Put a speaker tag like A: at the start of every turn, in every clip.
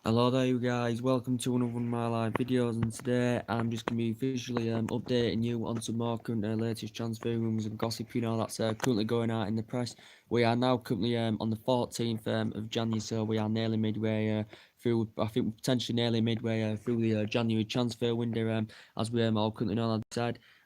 A: Hello there you guys, welcome to another one of my live videos, and today I'm just going to be officially updating you on some more current latest transfer rumours and gossip, that's currently going out in the press. We are now currently on the 14th of January, so we are nearly midway through, I think potentially nearly midway through the January transfer window, as we all currently know.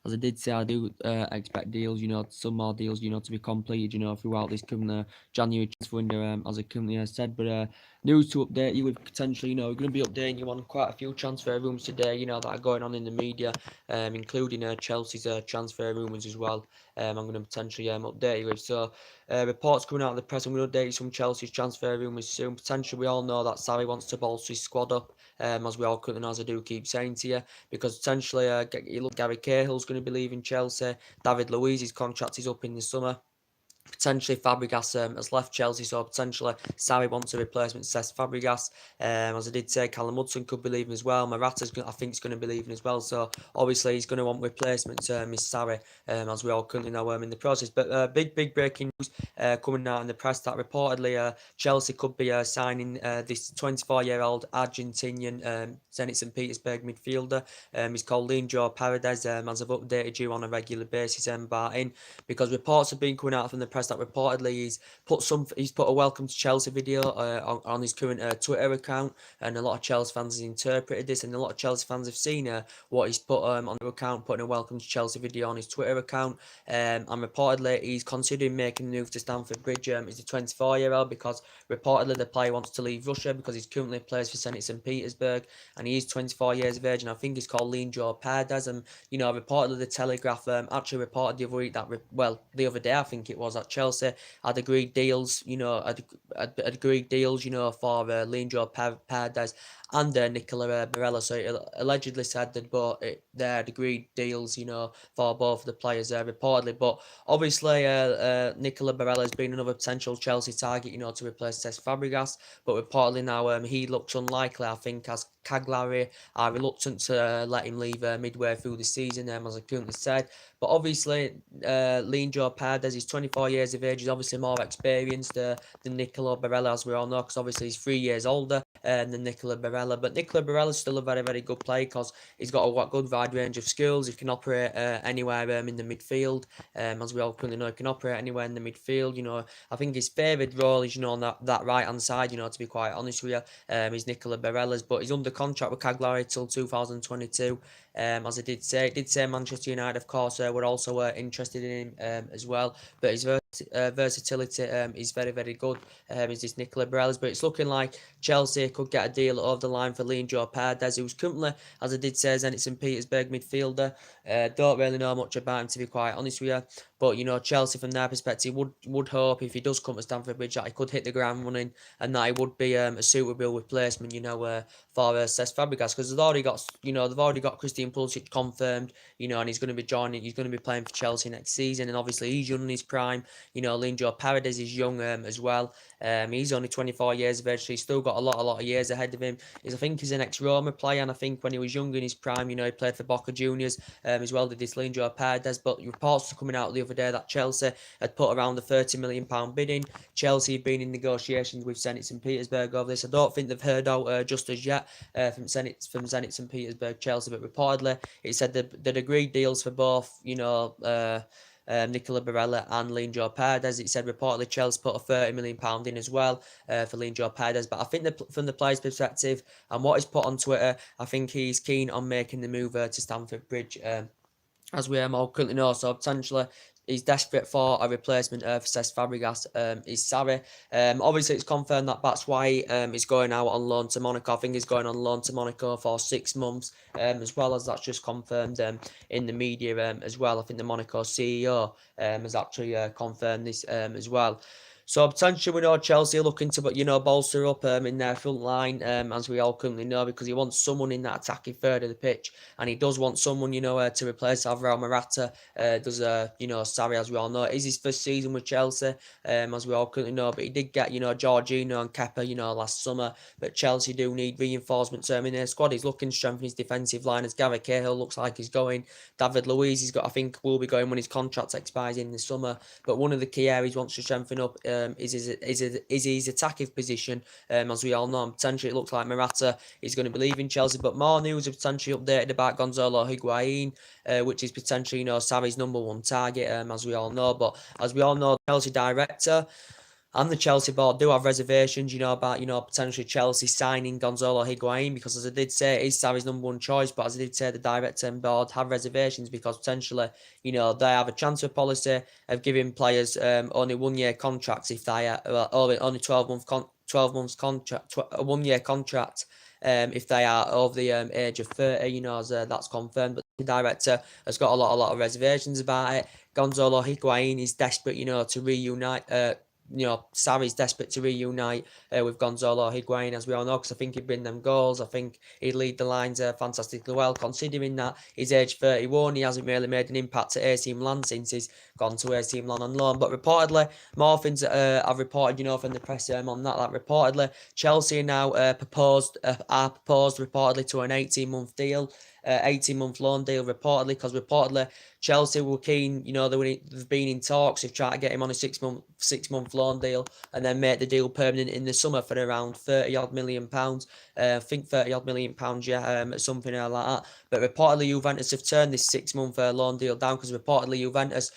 A: As I did say, I do expect deals, some more deals, to be completed, throughout this current January transfer window, as I currently said, but news to update you with potentially, we're going to be updating you on quite a few transfer rumours today, that are going on in the media, including Chelsea's transfer rumours as well. I'm going to potentially update you with. So, reports coming out of the press, I'm going to update you some Chelsea's transfer rumours soon. Potentially, we all know that Sarri wants to bolster his squad up, as we all currently know, as I do keep saying to you, because potentially, you look, Gary Cahill's going to be leaving Chelsea. David Luiz's contract is up in the summer. Potentially Fabregas has left Chelsea, so potentially Sarri wants a replacement to Cesc Fabregas. As I did say, Callum Hudson could be leaving as well. Morata's, I think, is going to be leaving as well. So obviously he's going to want replacements, Miss Sarri, as we all currently know in the process. But big breaking news coming out in the press that reportedly Chelsea could be signing this 24-year-old Argentinian Zenit St. Petersburg midfielder. He's called Leandro Paredes, as I've updated you on a regular basis, Barton, because reports have been coming out from the press that reportedly he's put a welcome to Chelsea video on his current Twitter account, and a lot of Chelsea fans have interpreted this, and a lot of Chelsea fans have seen what he's put on the account, putting a welcome to Chelsea video on his Twitter account, and reportedly he's considering making the move to Stamford Bridge. He's a 24-year-old because reportedly the player wants to leave Russia because he's currently plays for Zenit St. Petersburg, and he is 24 years of age, and I think he's called Leandro Paredes, and reportedly the Telegraph actually reported the other week that the other day I think it was, that Chelsea had agreed deals, had agreed deals, for Leandro Paredes and Nicola Barella. So it allegedly said that they had agreed deals, for both of the players reportedly. But obviously, Nicola Barella has been another potential Chelsea target, to replace Cesc Fabregas. But reportedly now, he looks unlikely, I think, as Cagliari are reluctant to let him leave midway through the season, as I currently said. But obviously, Leandro Paredes is 24 years of age. He's obviously more experienced than Nicola Barella, as we all know, because obviously he's 3 years older than Nicola Barella. But Nicola Barella is still a very, very good player because he's got a good wide range of skills. He can operate anywhere in the midfield. As we all currently know, he can operate anywhere in the midfield. I think his favoured role is, on that right-hand side, to be quite honest with you, is Nicola Barella's. But he's under contract with Cagliari till 2022. As I did say Manchester United, of course, were also interested in him as well. But his versatility is very, very good. Is this Nicola Barella's? But it's looking like Chelsea could get a deal over the line for Leandro Paredes, who's currently, as I did say, Zenit St. Petersburg midfielder. Don't really know much about him, to be quite honest with you. But, Chelsea, from their perspective, would hope, if he does come to Stamford Bridge, that he could hit the ground running and that he would be a suitable replacement, for Cesc Fabregas, because they've already got Christian Pulisic confirmed, and he's going to be playing for Chelsea next season, and obviously he's young in his prime. Leandro Paredes is young as well. He's only 24 years of age, so he's still got a lot of years ahead of him. I think he's an ex-Roma player, and I think when he was younger in his prime, he played for Boca Juniors as well, did this Leandro Paredes. But reports coming out the other day that Chelsea had put around the £30 million bid in. Chelsea have been in negotiations with Zenit St. Petersburg over this. I don't think they've heard out just as yet from Zenit St. Petersburg, Chelsea, but reportedly it said they'd agreed deals for both, Nicola Barella and Leandro Paredes. It said reportedly Chelsea put a £30 million in as well for Leandro Paredes. But I think from the player's perspective and what he's put on Twitter, I think he's keen on making the move to Stamford Bridge, as we all currently know. So potentially he's desperate for a replacement for Cesc Fabregas. Is Sarri. Obviously, it's confirmed that Batshuayi is going out on loan to Monaco. I think he's going on loan to Monaco for 6 months, as well as that's just confirmed in the media as well. I think the Monaco CEO has actually confirmed this as well. So potentially we know Chelsea are looking to, bolster up in their front line, as we all currently know, because he wants someone in that attacking third of the pitch, and he does want someone, to replace Alvaro Morata. Sarri, as we all know, it is his first season with Chelsea, as we all currently know, but he did get, Jorginho and Kepa, last summer. But Chelsea do need reinforcements in their squad. He's looking to strengthen his defensive line, as Gary Cahill looks like he's going. David Luiz, I think will be going when his contract expires in the summer. But one of the key areas he wants to strengthen up his attacking position. As we all know, and potentially it looks like Morata is going to be leaving Chelsea. But more news have potentially updated about Gonzalo Higuain, which is potentially, Sarri's #1 target, as we all know. But as we all know, Chelsea director and the Chelsea board do have reservations, about, potentially Chelsea signing Gonzalo Higuain, because as I did say, it is Sarri's #1 choice, but as I did say, the director and board have reservations because potentially, they have a transfer policy of giving players only 1 year contracts if they are, only 12 months contract, a 1 year contract if they are over the age of 30, as that's confirmed. But the director has got a lot of reservations about it. Gonzalo Higuain is desperate, to reunite. Sarri's desperate to reunite with Gonzalo Higuain, as we all know, because I think he'd bring them goals. I think he'd lead the lines fantastically well, considering that he's age 31. He hasn't really made an impact at AC Milan since he's gone to AC Milan on loan. But reportedly, more things I've reported, from the press on that reportedly Chelsea now are proposed reportedly to an 18-month deal. 18-month loan deal reportedly, because reportedly Chelsea were keen, they've been in talks of trying to get him on a six-month loan deal and then make the deal permanent in the summer for around £30 million. I think £30 million, something like that. But reportedly Juventus have turned this 6-month loan deal down, because reportedly Juventus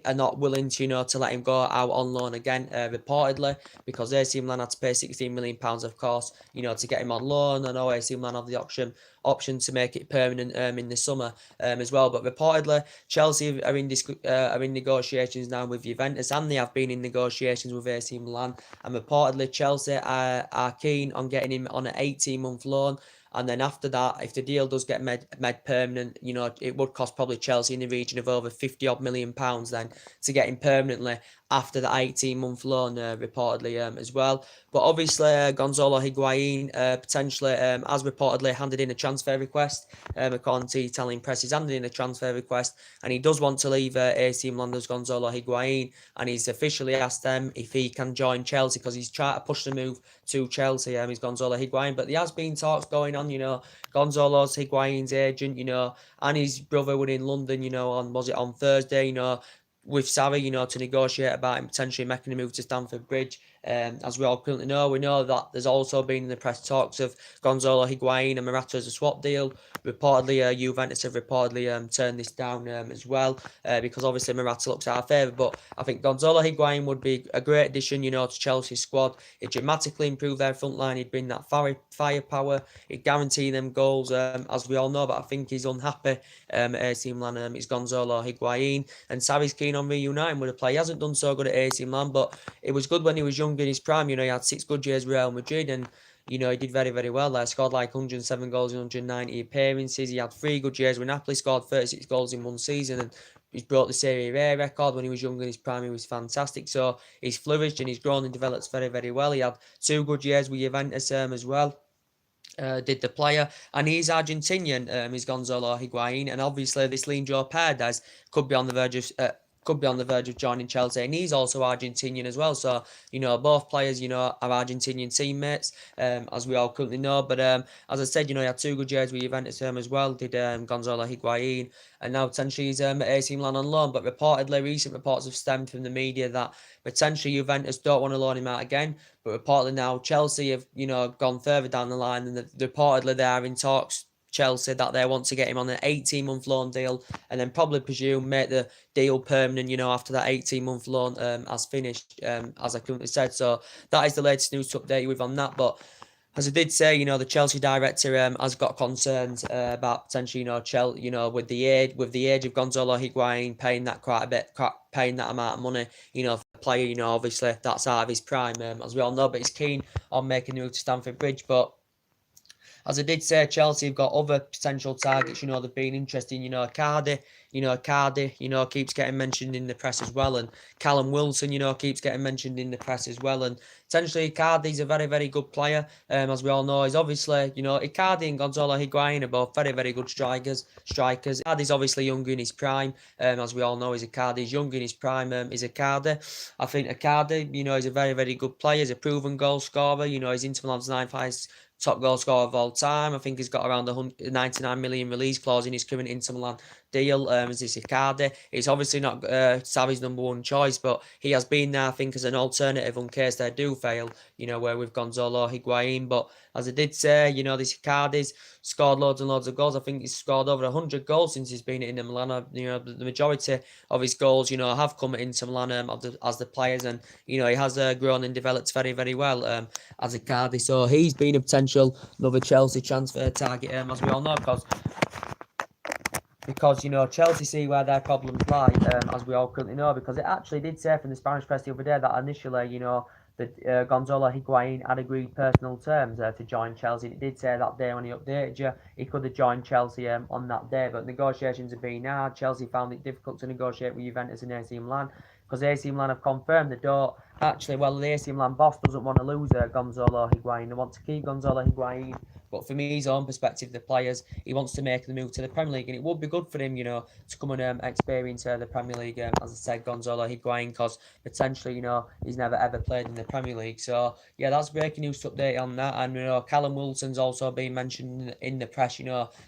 A: are not willing to, to let him go out on loan again, reportedly, because AC Milan had to pay £16 million, of course, to get him on loan. I know AC Milan have the option to make it permanent in the summer as well. But reportedly Chelsea are in negotiations now with Juventus, and they have been in negotiations with AC Milan, and reportedly Chelsea are keen on getting him on an 18-month loan. And then after that, if the deal does get made permanent, it would cost probably Chelsea in the region of over £50 million then to get him permanently after the 18-month loan, reportedly as well. But obviously, Gonzalo Higuain potentially, has reportedly handed in a transfer request. According to Italian press, he's handed in a transfer request, and he does want to leave AC Milan, does Gonzalo Higuain, and he's officially asked them if he can join Chelsea, because he's trying to push the move to Chelsea. He's Gonzalo Higuain, but there has been talks going on. Gonzalo's Higuain's agent, and his brother were in London, on Thursday, with Sarri, to negotiate about him potentially making a move to Stamford Bridge. As we all currently know, we know that there's also been in the press talks of Gonzalo Higuain and Morata as a swap deal. Reportedly, Juventus have reportedly turned this down as well, because obviously Morata looks out of favour. But I think Gonzalo Higuain would be a great addition, to Chelsea's squad. It'd dramatically improve their front line. He'd bring that firepower. He'd guarantee them goals, as we all know. But I think he's unhappy at AC Milan. It's Gonzalo Higuain, and Sarri's keen on reuniting with the player. He hasn't done so good at AC Milan, but it was good when he was young in his prime. He had 6 good years with Real Madrid, and he did very, very well there. Scored like 107 goals in 190 appearances. He had 3 good years with Napoli, scored 36 goals in one season, and he's broke the Serie A record when he was young in his prime. He was fantastic. So he's flourished and he's grown and developed very, very well. He had 2 good years with Juventus as well. Did the player, and he's Argentinian. He's Gonzalo Higuain, and obviously this Leandro Paredes could be on the verge of joining Chelsea, and he's also Argentinian as well. So both players are Argentinian teammates, as we all currently know. But as I said, he had 2 good years with Juventus as well. Did Gonzalo Higuain, and now potentially he's at AC Milan on loan. But reportedly, recent reports have stemmed from the media that potentially Juventus don't want to loan him out again. But reportedly now Chelsea have gone further down the line, and reportedly they are in talks, Chelsea, that they want to get him on an 18-month loan deal, and then probably presume make the deal permanent, after that 18-month loan has finished, as I currently said. So that is the latest news to update you with on that. But as I did say, the Chelsea director has got concerns about potentially, with the age of Gonzalo Higuain, paying that paying that amount of money, for the player, obviously that's out of his prime, as we all know. But he's keen on making a move to Stamford Bridge. But as I did say, Chelsea have got other potential targets. They've been interested in, Icardi. Icardi, keeps getting mentioned in the press as well. And Callum Wilson, keeps getting mentioned in the press as well. And potentially Icardi's a very, very good player. As we all know, he's obviously, Icardi and Gonzalo Higuain are both very, very good strikers. Icardi's obviously young in his prime. As we all know, Icardi's young in his prime. Is Icardi. I think Icardi, he's a very, very good player. He's a proven goal scorer. He's Inter Milan's top goal scorer of all time. I think he's got around 99 million release clause in his current Inter Milan deal. As this Icardi, it's obviously not Sarri's number one choice, but he has been there, I think, as an alternative in case they do fail. Where with Gonzalo Higuain. But as I did say, this Icardi's scored loads and loads of goals. I think he's scored over 100 goals since he's been in Inter Milan. The majority of his goals, have come at Inter Milan as the players, and he has grown and developed very, very well as Icardi. So he's been a potential another Chelsea transfer target, as we all know, because Chelsea see where their problems lie, as we all currently know, because it actually did say from the Spanish press the other day that initially, that Gonzalo Higuain had agreed personal terms to join Chelsea. It did say that day when he updated you, he could have joined Chelsea on that day, but negotiations have been hard. Chelsea found it difficult to negotiate with Juventus and AC Milan, because AC Milan have confirmed they don't actually, the AC Milan boss doesn't want to lose Gonzalo Higuain. They want to keep Gonzalo Higuain, but from his own perspective, the players, he wants to make the move to the Premier League, and it would be good for him, to come and experience the Premier League, as I said, Gonzalo Higuain, because potentially, he's never ever played in the Premier League. So, yeah, that's breaking news to update on that. And, Callum Wilson's also been mentioned in the press,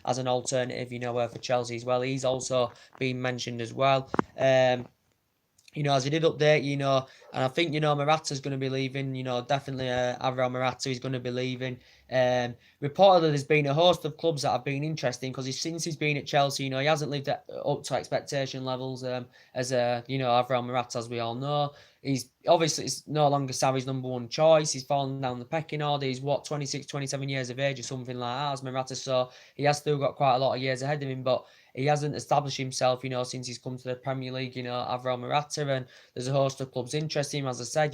A: as an alternative, for Chelsea as well. He's also been mentioned as well. As he did update, and I think, Morata's going to be leaving, definitely Alvaro Morata is going to be leaving. Reportedly, there's been a host of clubs that have been interesting, because since he's been at Chelsea, he hasn't lived up to expectation levels as Alvaro Morata, as we all know. He's obviously, it's no longer Sarri's number one choice. He's fallen down the pecking order. He's 26, 27 years of age or something like that, as Morata. So he has still got quite a lot of years ahead of him, but he hasn't established himself, since he's come to the Premier League, Alvaro Morata, and there's a host of clubs interested in him. As I said,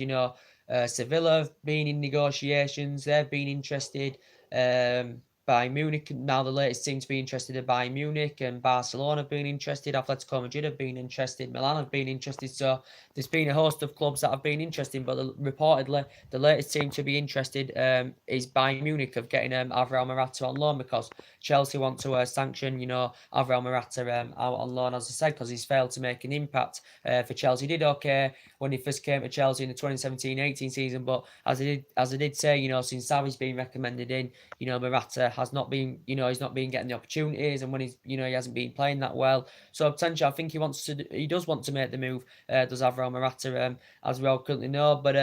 A: Sevilla have been in negotiations. They've been interested. Bayern Munich, now the latest team to be interested in Bayern Munich, and Barcelona have been interested. Atletico Madrid have been interested. Milan have been interested. So there's been a host of clubs that have been interested, but reportedly the latest team to be interested is Bayern Munich of getting Alvaro Morata on loan, because Chelsea want to sanction, Alvaro Morata out on loan, as I said, because he's failed to make an impact for Chelsea. He did okay when he first came to Chelsea in the 2017-18 season, but as I did say, since Sarri's been recommended in, Morata has not been, he's not been getting the opportunities, and when he's, he hasn't been playing that well. So potentially, I think he does want to make the move. Does Alvaro Morata, as we all currently know. But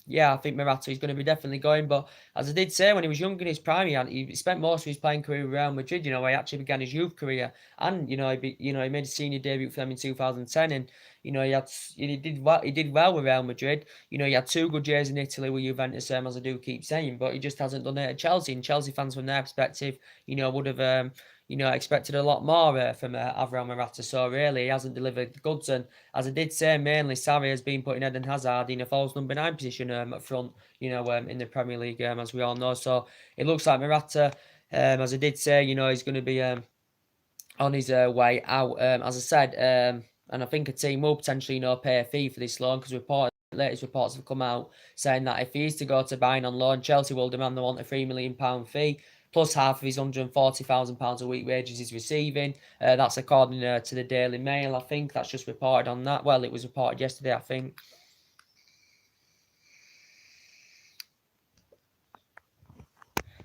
A: yeah, I think Morata is going to be definitely going. But as I did say, when he was young in his prime, he spent most of his playing career with Real Madrid. He actually began his youth career, and he made a senior debut for them in 2010, and he did well with Real Madrid. He had 2 good years in Italy with Juventus, as I do keep saying, but he just hasn't done it at Chelsea. And Chelsea fans, from their perspective, would have expected a lot more from Alvaro Morata. So really, he hasn't delivered the goods. And as I did say, mainly Sarri has been putting Eden Hazard in a false number 9 position up front, in the Premier League, as we all know. So it looks like Morata, as I did say, he's going to be on his way out. As I said, and I think a team will potentially, pay a fee for this loan, because latest reports have come out saying that if he is to go to Bayern on loan, Chelsea will demand the £3 million fee, plus half of his £140,000 a week wages he's receiving. That's according to the Daily Mail, I think. That's just reported on that. Well, it was reported yesterday, I think.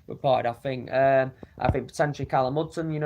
A: Reported, I think. I think potentially Callum Hudson,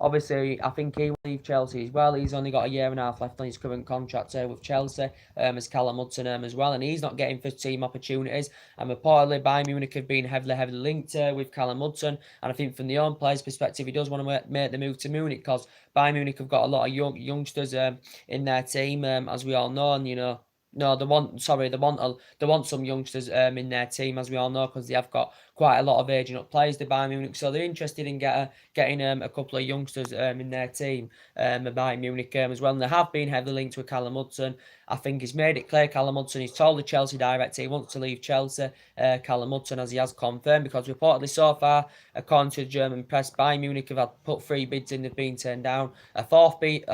A: obviously, I think he will leave Chelsea as well. He's only got a year and a half left on his current contract with Chelsea, as Callum Hudson as well, and he's not getting first team opportunities. And reportedly, Bayern Munich have been heavily linked with Callum Hudson, and I think from the own player's perspective, he does want to make the move to Munich, because Bayern Munich have got a lot of youngsters in their team, as we all know, and no, they want some youngsters in their team, as we all know, because they have got quite a lot of aging up players, the Bayern Munich. So they're interested in getting a couple of youngsters in their team, Bayern Munich as well. And they have been heavily linked with Callum Hudson. I think he's made it clear, Callum Hudson, he's told the Chelsea director he wants to leave Chelsea, Callum Hudson, as he has confirmed, because reportedly so far, according to the German press, Bayern Munich have had put 3 bids in, they've been turned down. A fourth bid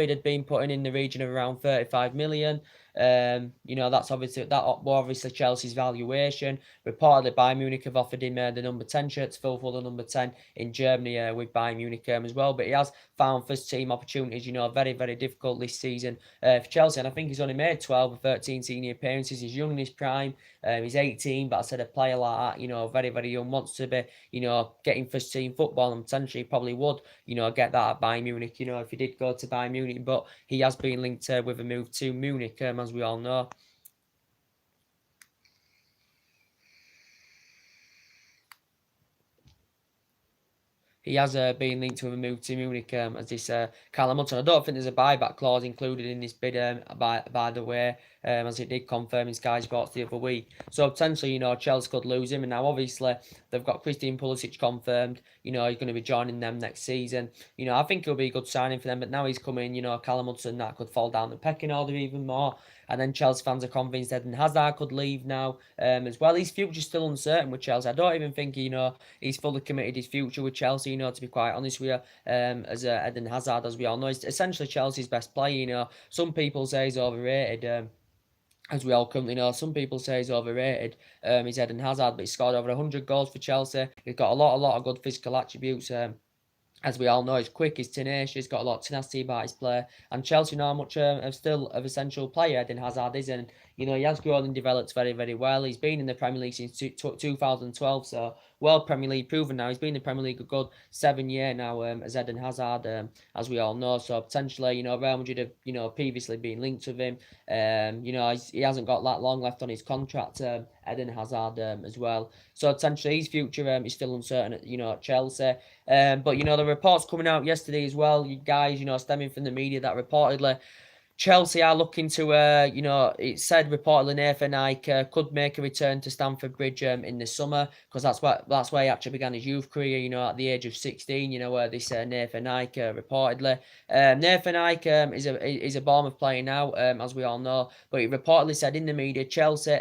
A: had been put in the region of around 35 million. That's obviously Chelsea's valuation. Reportedly, Bayern Munich have offered him the number 10 shirt to fulfill the number 10 in Germany with Bayern Munich as well. But he has found first team opportunities, very, very difficult this season for Chelsea. And I think he's only only made 12 or 13 senior appearances. He's young in his prime. He's 18, but I said a player like that, you know, very, very young, wants to be, you know, getting first team football, and potentially probably would, you know, get that at Bayern Munich, you know, if he did go to Bayern Munich. But he has been linked with a move to Munich, as we all know. He has been linked to a move to Munich as this Callum Hudson. I don't think there's a buyback clause included in this bid, by the way, as it did confirm in Sky Sports the other week. So potentially, you know, Chelsea could lose him. And now, obviously, they've got Christian Pulisic confirmed. You know, he's going to be joining them next season. You know, I think it'll be a good signing for them. But now he's coming, you know, Callum Hudson, that could fall down the pecking order even more. And then Chelsea fans are convinced Eden Hazard could leave now as well. His future's still uncertain with Chelsea. I don't even think, you know, he's fully committed his future with Chelsea, you know, to be quite honest with you. As Eden Hazard, as we all know, is essentially Chelsea's best player, you know. Some people say he's overrated. As we all currently know, some people say he's overrated. He's Eden Hazard, but he scored over 100 goals for Chelsea. He's got a lot of good physical attributes. As we all know, he's quick, he's tenacious, he's got a lot of tenacity about his play. And Chelsea know how much still of essential player Eden Hazard is. And, you know, he has grown and developed very, very well. He's been in the Premier League since 2012, so World Premier League proven now. He's been in the Premier League a good 7 years now as Eden Hazard, as we all know. So potentially, you know, Real Madrid have, you know, previously been linked with him. You know, he hasn't got that long left on his contract, Eden Hazard, as well. So potentially his future is still uncertain at, you know, at Chelsea. But, you know, the reports coming out yesterday as well, you guys, you know, stemming from the media, that reportedly Chelsea are looking to, you know, it said reportedly Nathan Ake could make a return to Stamford Bridge in the summer, because that's where he actually began his youth career, you know, at the age of 16, you know, where this Nathan Ake reportedly. Nathan Ake is a Bournemouth player now, as we all know, but he reportedly said in the media Chelsea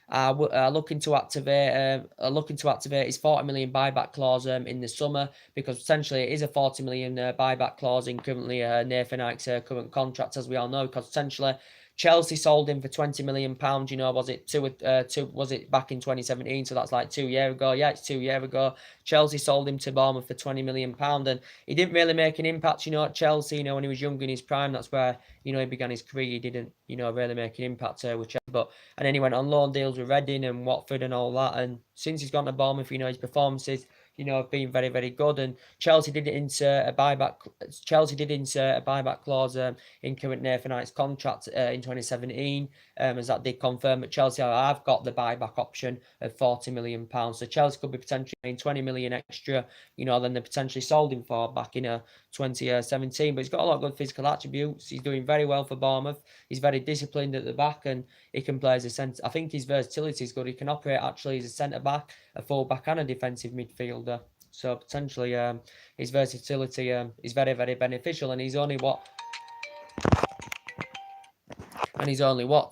A: are looking to activate his 40 million buyback clause in the summer, because potentially it is a 40 million buyback clause in currently Nathan Ake's current contract, as we all know, because potentially Chelsea sold him for £20 million. You know, was it back in 2017? So that's like 2 years ago. Yeah, it's 2 years ago. Chelsea sold him to Bournemouth for £20 million, and he didn't really make an impact, you know, at Chelsea. You know, when he was young in his prime, that's where, you know, he began his career. He didn't, you know, really make an impact with Chelsea. And then he went on loan deals with Reading and Watford and all that. And since he's gone to Bournemouth, you know, his performances, you know, have been very, very good. And Chelsea did insert a buyback clause in current Nathan Ake's contract in 2017, as that did confirm that Chelsea have got the buyback option of £40 million. So Chelsea could be potentially paying 20 million extra, you know, than they potentially sold him for back in 2017. But he's got a lot of good physical attributes. He's doing very well for Bournemouth. He's very disciplined at the back, and he can play as a centre. I think his versatility is good. He can operate actually as a centre back, a full back, and a defensive midfielder. So potentially, his versatility is very, very beneficial. And he's only what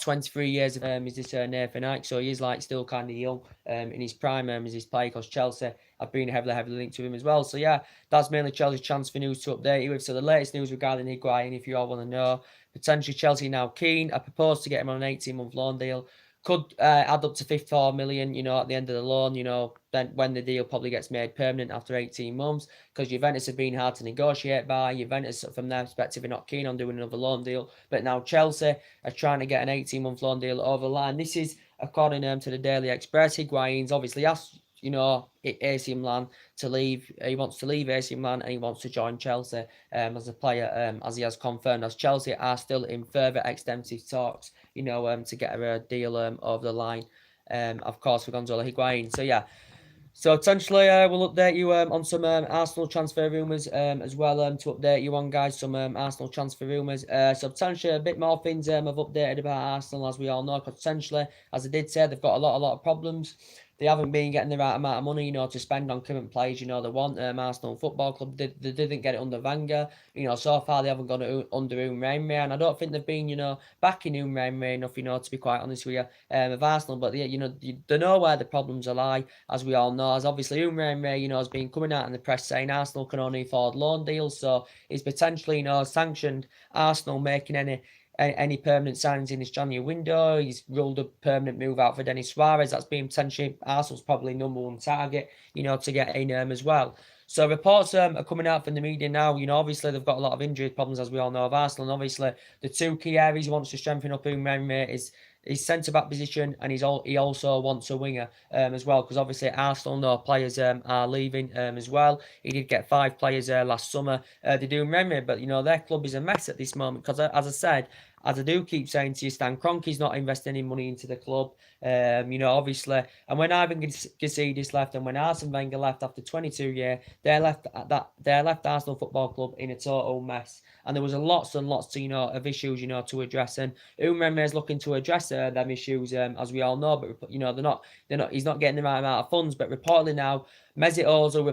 A: 23 years is this Nathan Ake, so he is like still kind of young in his prime as his player, because Chelsea have been heavily linked to him as well. So yeah, that's mainly Chelsea's transfer news to update you with. So the latest news regarding Higuain, if you all want to know, potentially Chelsea now keen. I propose to get him on an 18-month loan deal. Could add up to 54 million, you know, at the end of the loan, you know, then when the deal probably gets made permanent after 18 months, because Juventus have been hard to negotiate by. Juventus, from their perspective, are not keen on doing another loan deal. But now Chelsea are trying to get an 18-month loan deal over the line. This is according to the Daily Express. Higuain's obviously asked, you know, AC Milan to leave. He wants to leave AC Milan and he wants to join Chelsea as a player, as he has confirmed, as Chelsea are still in further extensive talks, you know, to get a deal over the line, of course, for Gonzalo Higuain. So yeah, so potentially we'll update you on some Arsenal transfer rumours as well, to update you on, guys, some Arsenal transfer rumours. So potentially a bit more things I've updated about Arsenal, as we all know, because potentially, as I did say, they've got a lot of problems. They haven't been getting the right amount of money, you know, to spend on current players, you know, they want. Arsenal Football Club, they didn't get it under Wenger. You know, so far they haven't got it under Unai Emery, and I don't think they've been, you know, backing Unai Emery enough, you know, to be quite honest with you, of Arsenal. But, yeah, you know, they know where the problems lie, as we all know. As obviously Unai Emery, you know, has been coming out in the press saying Arsenal can only afford loan deals, so he's potentially, you know, sanctioned Arsenal making any permanent signings in this January window. He's ruled a permanent move out for Denis Suarez. That's been potentially Arsenal's probably number one target, you know, to get in as well. So reports are coming out from the media now. Obviously they've got a lot of injury problems, as we all know, of Arsenal. And obviously the two key areas he wants to strengthen up in Memre is his centre back position, and he also wants a winger as well, because obviously Arsenal know players are leaving as well. He did get 5 players last summer. They do Memre, but their club is a mess at this moment because, as I said, as I do keep saying to you, Stan Kroenke's not investing any money into the club. Obviously, and when Ivan Gazidis left and when Arsene Wenger left after 22 years, they left Arsenal Football Club in a total mess. And there was lots and lots, of issues, to address. And Memre is looking to address them issues, as we all know. But they're not. He's not getting the right amount of funds. But reportedly now, Mesut Ozil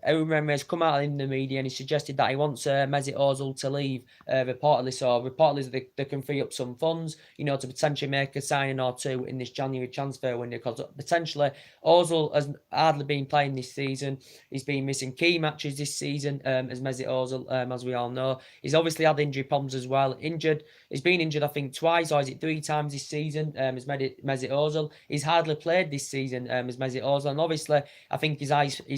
A: Memre has come out in the media and he suggested that he wants Mesut Ozil to leave. Reportedly they can free up some funds, to potentially make a signing or two in this January transfer window, because potentially Ozil has hardly been playing this season. He's been missing key matches this season, as Mesut Ozil, as we all know. He's obviously had injury problems as well. He's been injured, I think, twice, or is it 3 times this season, as Mesut Ozil. He's hardly played this season, as Mesut Ozil. And obviously, I think he's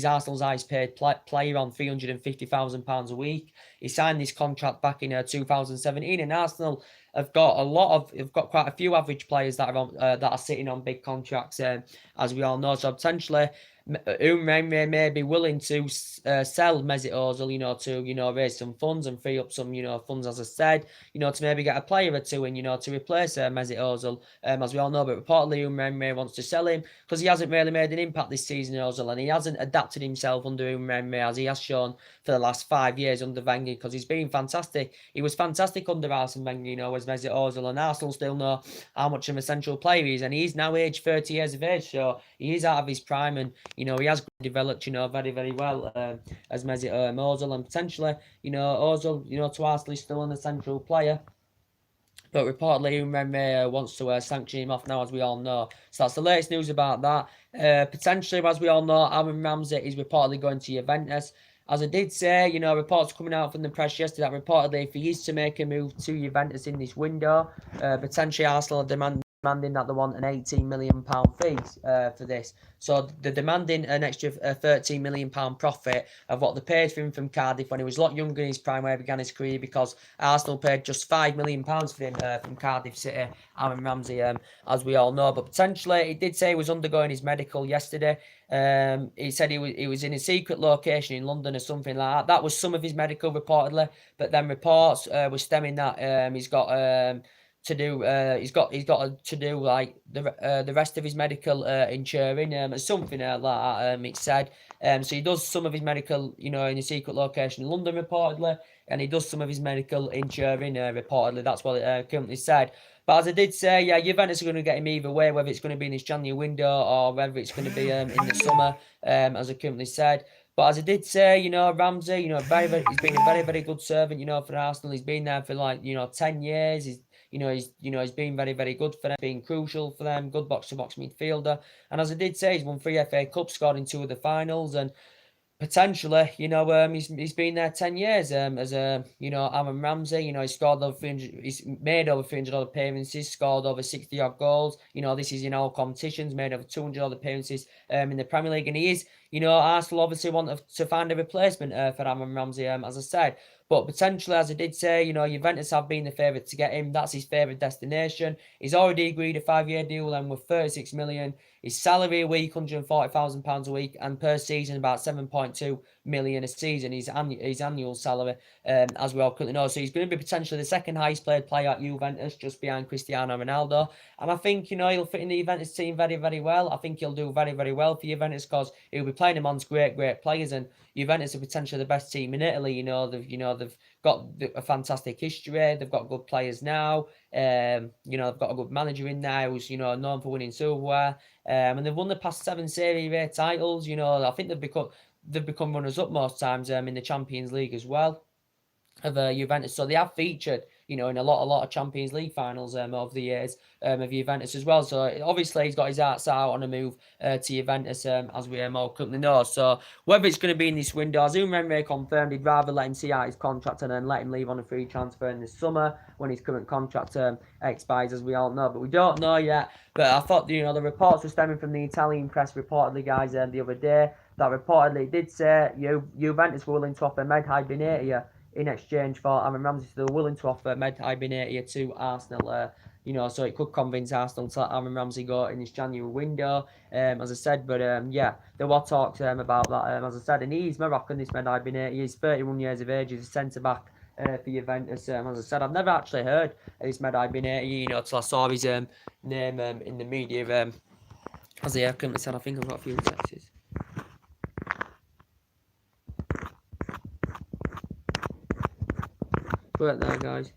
A: Arsenal's highest paid player on £350,000 a week. He signed this contract back in 2017, and Arsenal have got quite a few average players that are sitting on big contracts, as we all know. So potentially, Memre may be willing to sell Mesut Ozil, to raise some funds and free up some funds, as I said, to maybe get a player or two in, to replace Mesut Ozil, as we all know. But reportedly, Memre wants to sell him because he hasn't really made an impact this season, Ozil, and he hasn't adapted himself under Memre as he has shown for the last 5 years under Wenger, because he's been fantastic. He was fantastic under Arsene Wenger, as Mesut Ozil, and Arsenal still know how much of a central player he is, and he's now aged 30 years of age, so he is out of his prime, and he has developed, very, very well as Mesut Ozil, and potentially, Ozil, to Arsenal, is still an essential player. But reportedly, Memre wants to sanction him off now, as we all know. So that's the latest news about that. Potentially, as we all know, Aaron Ramsey is reportedly going to Juventus. As I did say, reports coming out from the press yesterday that reportedly, if he is to make a move to Juventus in this window, potentially Arsenal are demanding that they want an £18 million fee for this. So they're demanding an extra £13 million profit of what they paid for him from Cardiff when he was a lot younger in his prime, where he began his career, because Arsenal paid just £5 million for him from Cardiff City, Aaron Ramsey, as we all know. But potentially, he did say he was undergoing his medical yesterday. He said he was in a secret location in London or something like that. That was some of his medical, reportedly. But then reports were stemming that he's got to do like the rest of his medical insuring, something like that. It said. So he does some of his medical, in a secret location in London, reportedly, and he does some of his medical insuring, reportedly. That's what it currently said. But as I did say, yeah, Juventus are going to get him either way, whether it's going to be in this January window or whether it's going to be in the summer, as I currently said. But as I did say, Ramsey, he's been a very, very good servant, for Arsenal. He's been there for 10 years. He's been very, very good for them, being crucial for them, good box-to-box midfielder. And as I did say, he's won 3 FA Cups, scored in 2 of the finals, and potentially, he's been there 10 years as Aaron Ramsey. He's made over 300 odd appearances, scored over 60 odd goals. This is in all competitions, made over 200 odd appearances in the Premier League, and he is, Arsenal obviously want to find a replacement for Aaron Ramsey, as I said. But potentially, as I did say, Juventus have been the favourite to get him. That's his favourite destination. He's already agreed a 5-year deal and with 36 million. His salary a week, £140,000 a week, and per season about 7.2 million a season. His annual salary, as we all currently know. So he's going to be potentially the second highest paid player at Juventus, just behind Cristiano Ronaldo. And I think, he'll fit in the Juventus team very, very well. I think he'll do very, very well for Juventus, because he'll be playing amongst great, great players, and Juventus are potentially the best team in Italy. They've got a fantastic history. They've got good players now. They've got a good manager in there who's known for winning silverware. And they've won the past 7 Serie A titles. I think they've become runners up most times in the Champions League as well of Juventus. So they have featured, in a lot of Champions League finals over the years of Juventus as well. So obviously he's got his heart set out on a move to Juventus, as we all currently know. So whether it's going to be in this window, as Memre confirmed, he'd rather let him see out his contract and then let him leave on a free transfer in the summer when his current contract expires, as we all know. But we don't know yet. But I thought, the reports were stemming from the Italian press, reportedly, guys, the other day,
B: that reportedly did say Juventus were willing to offer Medhai Benatia in exchange for Aaron Ramsey. So they were willing to offer Medhai Benatia to Arsenal. So it could convince Arsenal to let Aaron Ramsey go in this January window, as I said. But yeah, there were talks about that, as I said. And he's Moroccan, this Medhai Benatia. He's 31 years of age. He's a centre-back for Juventus. As I said, I've never actually heard of this Medhai Benatia, till I saw his name in the media. As I currently said, I think I've got a few texts. Right there, guys.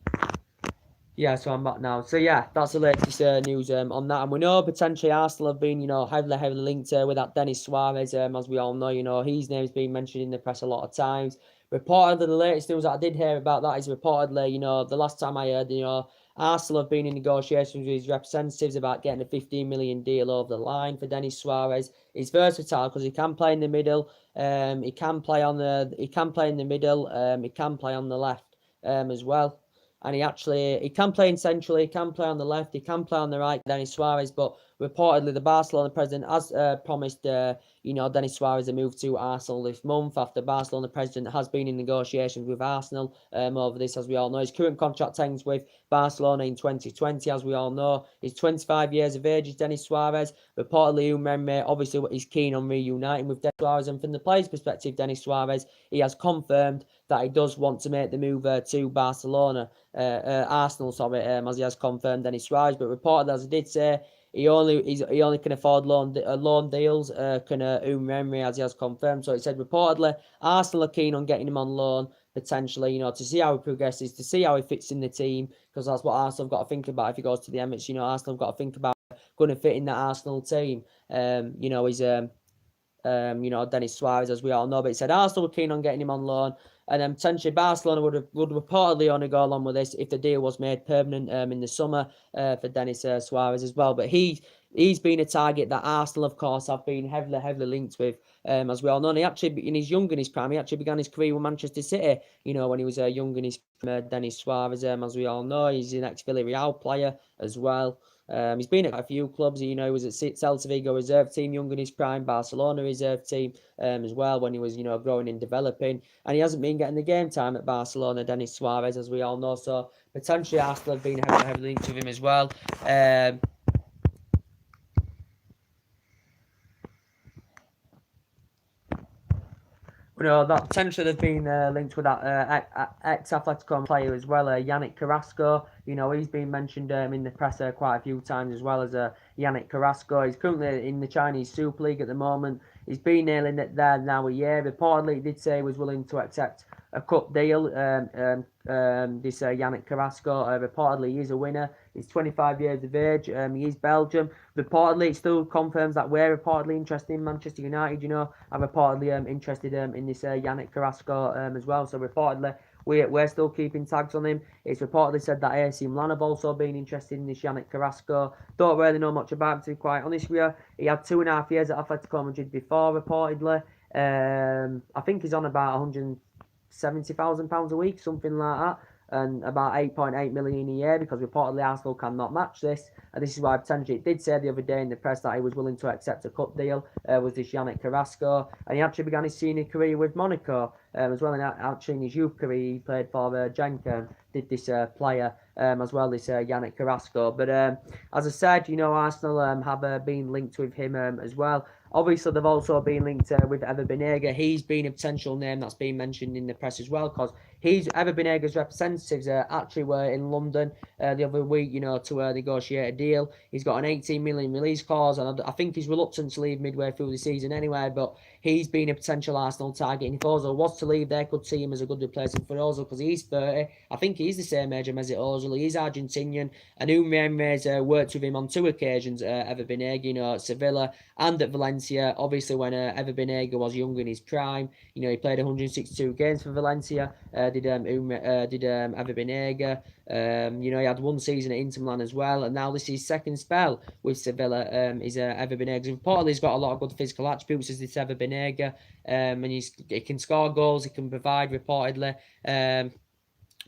B: Yeah, so I'm back now. So yeah, that's the latest news on that. And we know potentially Arsenal have been, heavily linked with that Denis Suarez. As we all know, his name's been mentioned in the press a lot of times. Reportedly, the latest news that I did hear about that is reportedly, the last time I heard, Arsenal have been in negotiations with his representatives about getting a 15 million deal over the line for Denis Suarez. He's versatile because he can play in the middle. He can play in the middle. He can play on the left as well. And he can play in central, he can play on the left, he can play on the right, Denis Suarez. But reportedly, the Barcelona president has promised, Denis Suarez a move to Arsenal this month after Barcelona president has been in negotiations with Arsenal over this, as we all know. His current contract ends with Barcelona in 2020, as we all know. He's 25 years of age, is Denis Suarez. Reportedly, Umremme obviously is keen on reuniting with Denis Suarez. And from the player's perspective, Denis Suarez, he has confirmed that he does want to make the move to Barcelona. Arsenal, as he has confirmed Denis Suarez. But reported, as I did say, he only can afford loan deals. Umremme, as he has confirmed. So it said reportedly Arsenal are keen on getting him on loan potentially, to see how he progresses, to see how he fits in the team, because that's what Arsenal have got to think about if he goes to the Emirates. Arsenal have got to think about going to fit in that Arsenal team. He's Denis Suarez, as we all know. But it said Arsenal were keen on getting him on loan. And then potentially Barcelona would reportedly only go along with this if the deal was made permanent in the summer for Denis Suarez as well. But he's been a target that Arsenal, of course, have been heavily linked with, as we all know. And he actually, in his prime, he actually began his career with Manchester City, when he was young in his prime, Denis Suarez, as we all know. He's an ex-Villarreal player as well. He's been at a few clubs. He was at Celta Vigo reserve team, young in his prime, Barcelona reserve team as well when he was, growing and developing. And he hasn't been getting the game time at Barcelona, Denis Suarez, as we all know. So potentially Arsenal have been heavily linked with him as well. That potentially they've been linked with that ex-Atletico player as well, Yannick Carrasco. He's been mentioned in the press quite a few times as well as Yannick Carrasco. He's currently in the Chinese Super League at the moment. He's been nailing it there now a year. Reportedly, he did say he was willing to accept a cup deal. This Yannick Carrasco, reportedly he is a winner. He's 25 years of age. He is Belgium. Reportedly, it still confirms that we're reportedly interested in Manchester United. I'm reportedly interested in this Yannick Carrasco as well. So reportedly, we're still keeping tabs on him. It's reportedly said that AC Milan have also been interested in this Yannick Carrasco. Don't really know much about him, to be quite honest with you. He had 2.5 years at Atletico Madrid before, reportedly. I think he's on about £170,000 a week, something like that, and about 8.8 million a year, because reportedly Arsenal cannot match this. And this is why potentially it did say the other day in the press that he was willing to accept a cup deal, was this Yannick Carrasco. And he actually began his senior career with Monaco as well. And actually in his youth career he played for Genk, did this player as well, this Yannick Carrasco. But as I said, Arsenal have been linked with him as well. Obviously, they've also been linked with Ever Banega. He's been a potential name that's been mentioned in the press as well, because Ever Banega's representatives actually were in London the other week, to negotiate a deal. He's got an 18 million release clause, and I think he's reluctant to leave midway through the season anyway, but he's been a potential Arsenal target. And if Ozil was to leave, they could see him as a good replacement for Ozil, because he's 30. I think he's the same age as Mesut Ozil. He's Argentinian, and Umremme's worked with him on 2 occasions, Ever Banega, at Sevilla and at Valencia. Obviously, when Ever Banega was young in his prime, he played 162 games for Valencia. Did Ever Banega. He had 1 season at Inter Milan as well, and now this is his second spell with Sevilla. Is Ever Banega. Reportedly, he's got a lot of good physical attributes as this Ever Banega, and he can score goals. He can provide. Reportedly.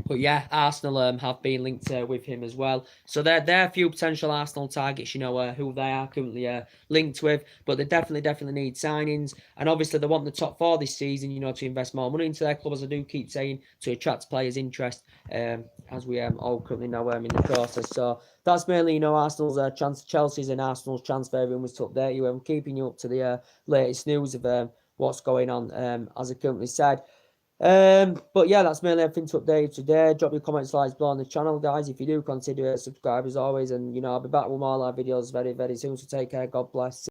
B: But yeah, Arsenal have been linked with him as well. So there are a few potential Arsenal targets, who they are currently linked with. But they definitely need signings. And obviously they want the top four this season, to invest more money into their club, as I do keep saying, to attract players' interest, as we all currently know in the process. So that's mainly, Arsenal's chance, Chelsea's and Arsenal's transfer rumours to update you. I'm keeping you up to the latest news of what's going on, as I currently said. But yeah, that's mainly everything to update you today. Drop your comments, likes below on the channel, guys. If you do, consider subscribe as always, and I'll be back with more live videos very soon. So take care. God bless.